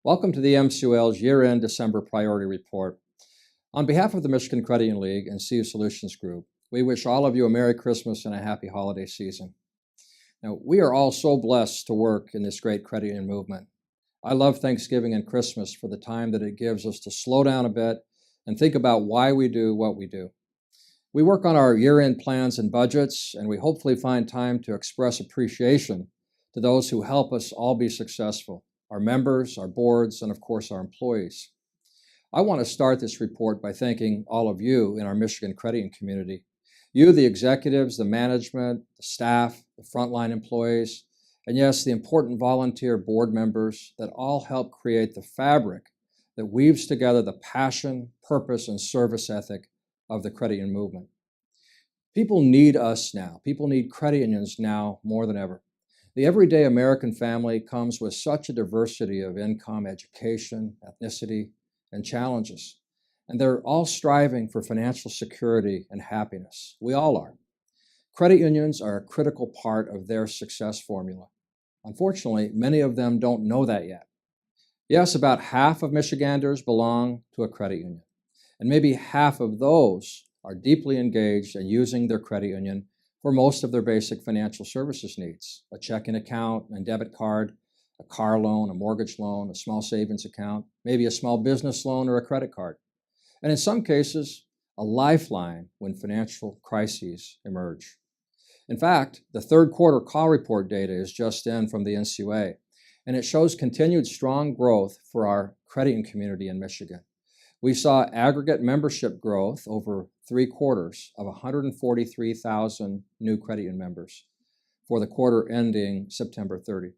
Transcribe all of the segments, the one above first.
Welcome to the MCUL's year-end December priority report. On behalf of the Michigan Credit Union League and CU Solutions Group, we wish all of you a Merry Christmas and a happy holiday season. Now, we are all so blessed to work in this great credit union movement. I love Thanksgiving and Christmas for the time that it gives us to slow down a bit and think about why we do what we do. We work on our year-end plans and budgets, and we hopefully find time to express appreciation to those who help us all be successful. Our members, our boards, and of course our employees. I want to start this report by thanking all of you in our Michigan credit union community. You, the executives, the management, the staff, the frontline employees, and yes, the important volunteer board members that all help create the fabric that weaves together the passion, purpose, and service ethic of the credit union movement. People need us now. People need credit unions now more than ever. The everyday American family comes with such a diversity of income, education, ethnicity, and challenges. And they're all striving for financial security and happiness. We all are. Credit unions are a critical part of their success formula. Unfortunately, many of them don't know that yet. Yes, about half of Michiganders belong to a credit union. And maybe half of those are deeply engaged in using their credit union for most of their basic financial services needs: a checking account and debit card, a car loan, a mortgage loan, a small savings account, maybe a small business loan or a credit card, and in some cases, a lifeline when financial crises emerge. In fact, the third quarter call report data is just in from the NCUA, and it shows continued strong growth for our credit union community in Michigan. We saw aggregate membership growth over 3 quarters of 143,000 new credit union members for the quarter ending September 30.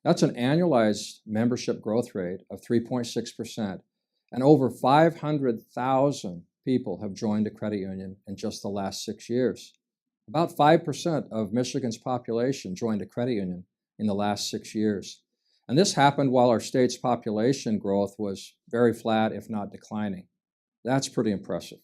That's an annualized membership growth rate of 3.6%, and over 500,000 people have joined a credit union in just the last 6 years. About 5% of Michigan's population joined a credit union in the last 6 years. And this happened while our state's population growth was very flat, if not declining. That's pretty impressive.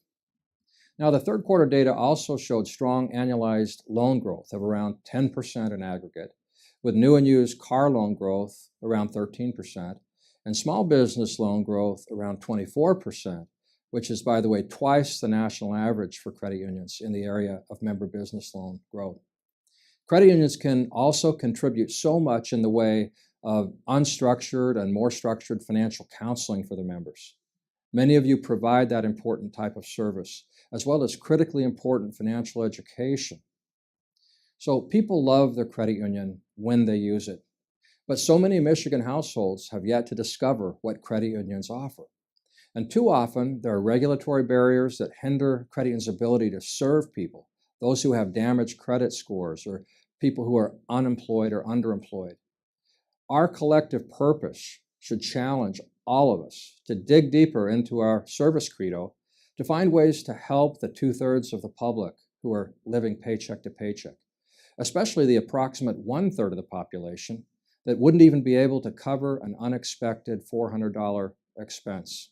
Now, the third quarter data also showed strong annualized loan growth of around 10% in aggregate, with new and used car loan growth around 13%, and small business loan growth around 24%, which is, by the way, twice the national average for credit unions in the area of member business loan growth. Credit unions can also contribute so much in the way of unstructured and more structured financial counseling for their members. Many of you provide that important type of service, as well as critically important financial education. So people love their credit union when they use it. But so many Michigan households have yet to discover what credit unions offer. And too often, there are regulatory barriers that hinder credit unions' ability to serve people, those who have damaged credit scores or people who are unemployed or underemployed. Our collective purpose should challenge all of us to dig deeper into our service credo to find ways to help the 2/3 of the public who are living paycheck to paycheck, especially the approximate 1/3 of the population that wouldn't even be able to cover an unexpected $400 expense.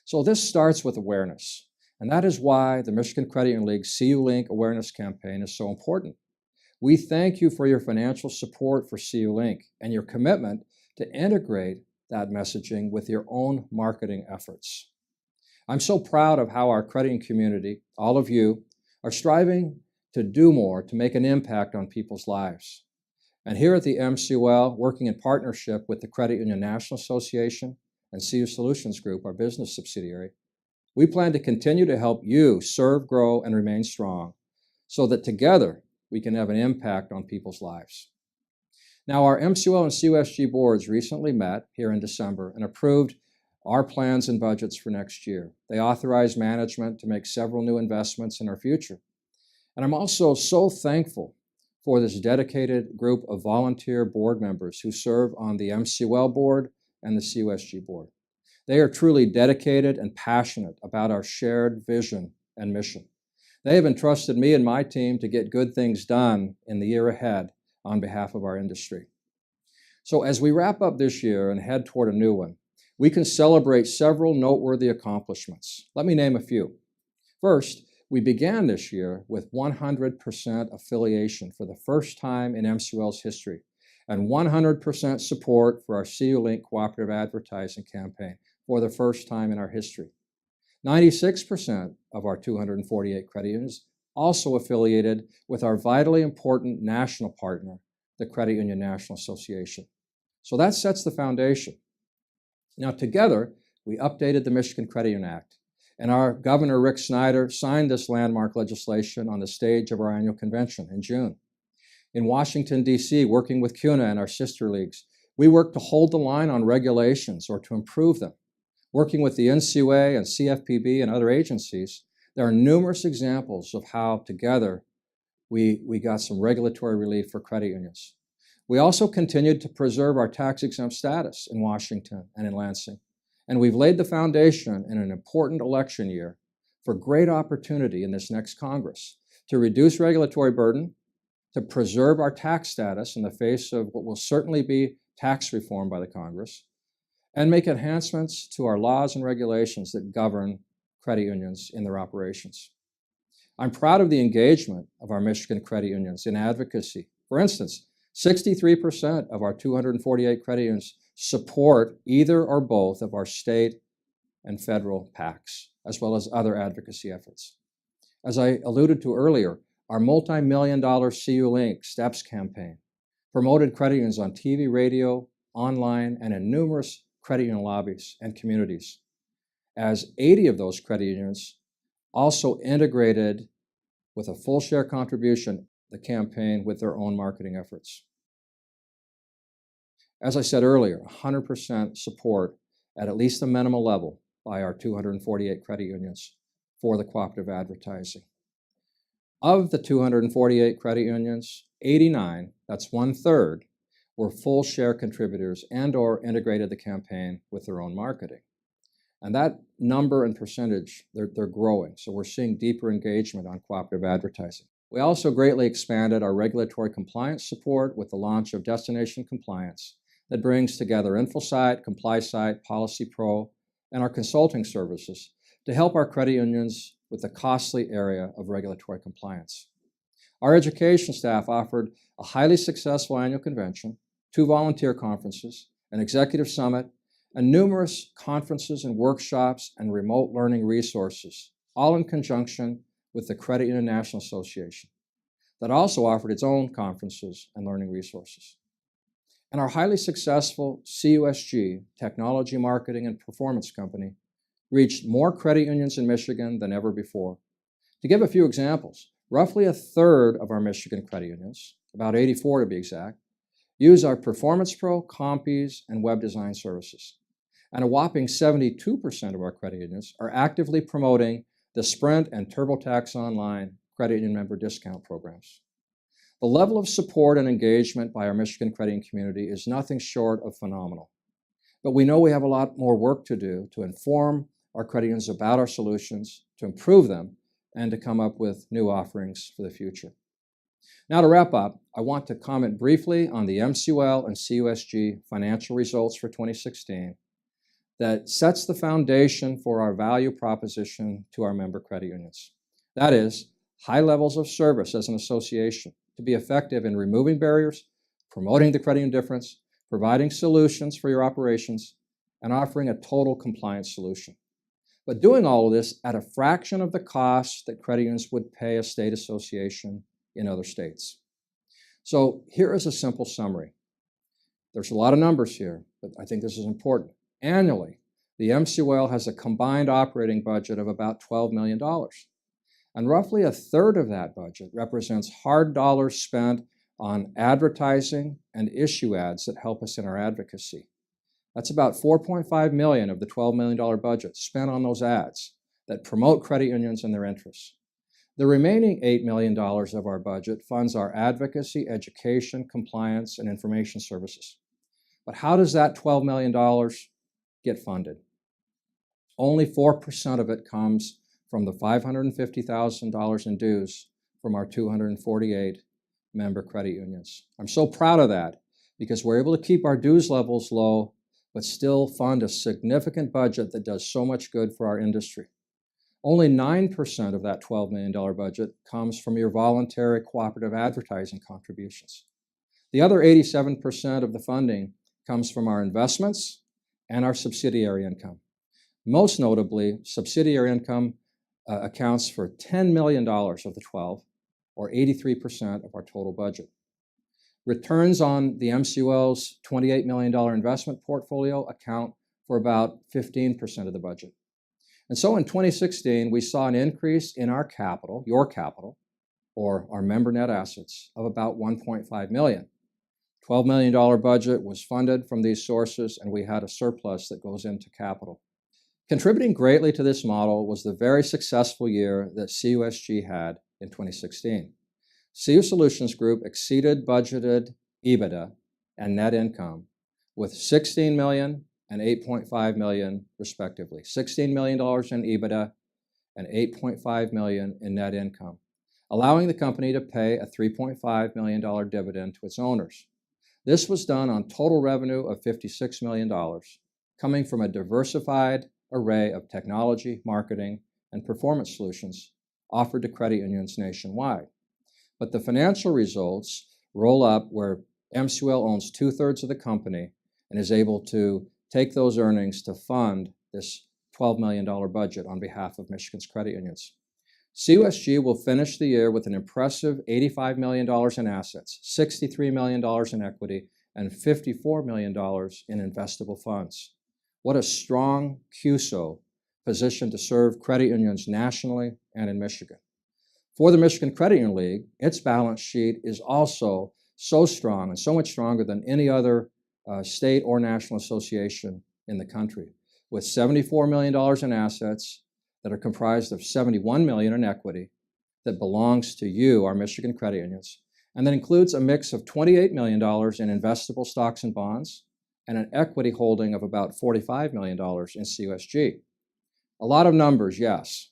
So this starts with awareness, and that is why the Michigan Credit Union League CU Link awareness campaign is so important. We thank you for your financial support for CU Link and your commitment to integrate that messaging with your own marketing efforts. I'm so proud of how our credit union community, all of you, are striving to do more to make an impact on people's lives. And here at the MCUL, working in partnership with the Credit Union National Association and CU Solutions Group, our business subsidiary, we plan to continue to help you serve, grow, and remain strong so that together we can have an impact on people's lives. Now, our MCUL and CUSG boards recently met here in December and approved our plans and budgets for next year. They authorized management to make several new investments in our future. And I'm also so thankful for this dedicated group of volunteer board members who serve on the MCUL board and the CUSG board. They are truly dedicated and passionate about our shared vision and mission. They have entrusted me and my team to get good things done in the year ahead on behalf of our industry. So as we wrap up this year and head toward a new one, we can celebrate several noteworthy accomplishments. Let me name a few. First, we began this year with 100% affiliation for the first time in MCUL's history, and 100% support for our CU Link cooperative advertising campaign for the first time in our history. 96% of our 248 credit unions also affiliated with our vitally important national partner, the Credit Union National Association. So that sets the foundation. Now, together, we updated the Michigan Credit Union Act, and our Governor, Rick Snyder, signed this landmark legislation on the stage of our annual convention in June. In Washington, D.C., working with CUNA and our sister leagues, we worked to hold the line on regulations or to improve them. Working with the NCUA and CFPB and other agencies, there are numerous examples of how together we got some regulatory relief for credit unions. We also continued to preserve our tax-exempt status in Washington and in Lansing, and we've laid the foundation in an important election year for great opportunity in this next Congress to reduce regulatory burden, to preserve our tax status in the face of what will certainly be tax reform by the Congress, and make enhancements to our laws and regulations that govern credit unions in their operations. I'm proud of the engagement of our Michigan credit unions in advocacy. For instance, 63% of our 248 credit unions support either or both of our state and federal PACs, as well as other advocacy efforts. As I alluded to earlier, our multi-million-dollar CU Link STEPS campaign promoted credit unions on TV, radio, online, and in numerous credit union lobbies and communities, as 80 of those credit unions also integrated with a full share contribution the campaign with their own marketing efforts. As I said earlier, 100% support at least the minimal level by our 248 credit unions for the cooperative advertising. Of the 248 credit unions, 89, that's 1/3, were full share contributors and or integrated the campaign with their own marketing. And that number and percentage, they're growing. So we're seeing deeper engagement on cooperative advertising. We also greatly expanded our regulatory compliance support with the launch of Destination Compliance that brings together InfoSight, ComplySight, Policy Pro, and our consulting services to help our credit unions with the costly area of regulatory compliance. Our education staff offered a highly successful annual convention, 2 volunteer conferences, an executive summit, and numerous conferences and workshops and remote learning resources, all in conjunction with the Credit Union National Association, that also offered its own conferences and learning resources. And our highly successful CUSG, Technology Marketing and Performance Company, reached more credit unions in Michigan than ever before. To give a few examples, roughly 1/3 of our Michigan credit unions, about 84 to be exact, use our Performance Pro, Compies, and web design services. And a whopping 72% of our credit unions are actively promoting the Sprint and TurboTax Online credit union member discount programs. The level of support and engagement by our Michigan credit union community is nothing short of phenomenal. But we know we have a lot more work to do to inform our credit unions about our solutions, to improve them, and to come up with new offerings for the future. Now, to wrap up, I want to comment briefly on the MCUL and CUSG financial results for 2016 that sets the foundation for our value proposition to our member credit unions. That is, high levels of service as an association to be effective in removing barriers, promoting the credit union difference, providing solutions for your operations, and offering a total compliance solution. But doing all of this at a fraction of the cost that credit unions would pay a state association in other states. So here is a simple summary. There's a lot of numbers here, but I think this is important. Annually, the MCUL has a combined operating budget of about $12 million. And roughly 1/3 of that budget represents hard dollars spent on advertising and issue ads that help us in our advocacy. That's about $4.5 million of the $12 million budget spent on those ads that promote credit unions and their interests. The remaining $8 million of our budget funds our advocacy, education, compliance, and information services. But how does that $12 million get funded? Only 4% of it comes from the $550,000 in dues from our 248 member credit unions. I'm so proud of that because we're able to keep our dues levels low but still fund a significant budget that does so much good for our industry. Only 9% of that $12 million budget comes from your voluntary cooperative advertising contributions. The other 87% of the funding comes from our investments and our subsidiary income. Most notably, subsidiary income accounts for $10 million of the 12, or 83% of our total budget. Returns on the MCUL's $28 million investment portfolio account for about 15% of the budget. And so in 2016, we saw an increase in our capital, your capital, or our member net assets, of about $1.5 million. $12 million budget was funded from these sources, and we had a surplus that goes into capital. Contributing greatly to this model was the very successful year that CUSG had in 2016. CU Solutions Group exceeded budgeted EBITDA and net income with $16 million and $8.5 million respectively. $16 million in EBITDA and $8.5 million in net income, allowing the company to pay a $3.5 million dividend to its owners. This was done on total revenue of $56 million, coming from a diversified array of technology, marketing, and performance solutions offered to credit unions nationwide. But the financial results roll up where MCUL owns 2/3 of the company and is able to take those earnings to fund this $12 million budget on behalf of Michigan's credit unions. CUSG will finish the year with an impressive $85 million in assets, $63 million in equity, and $54 million in investable funds. What a strong CUSO position to serve credit unions nationally and in Michigan. For the Michigan Credit Union League, its balance sheet is also so strong and so much stronger than any other state or national association in the country, with $74 million in assets that are comprised of $71 million in equity that belongs to you, our Michigan credit unions, and that includes a mix of $28 million in investable stocks and bonds and an equity holding of about $45 million in CUSG. A lot of numbers, yes,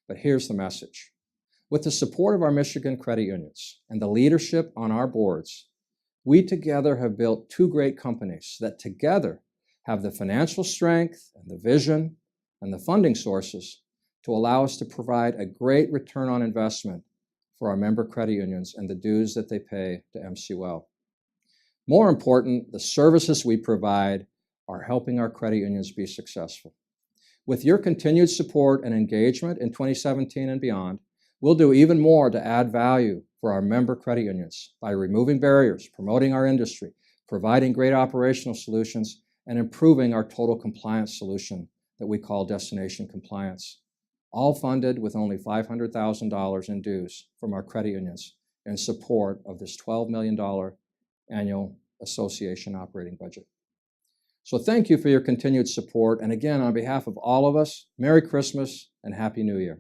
but here's the message. With the support of our Michigan credit unions and the leadership on our boards, we together have built two great companies that together have the financial strength and the vision and the funding sources to allow us to provide a great return on investment for our member credit unions and the dues that they pay to MCUL. More important, the services we provide are helping our credit unions be successful. With your continued support and engagement in 2017 and beyond, we'll do even more to add value for our member credit unions by removing barriers, promoting our industry, providing great operational solutions, and improving our total compliance solution that we call Destination Compliance, all funded with only $500,000 in dues from our credit unions in support of this $12 million annual association operating budget. So thank you for your continued support, and again, on behalf of all of us, Merry Christmas and Happy New Year.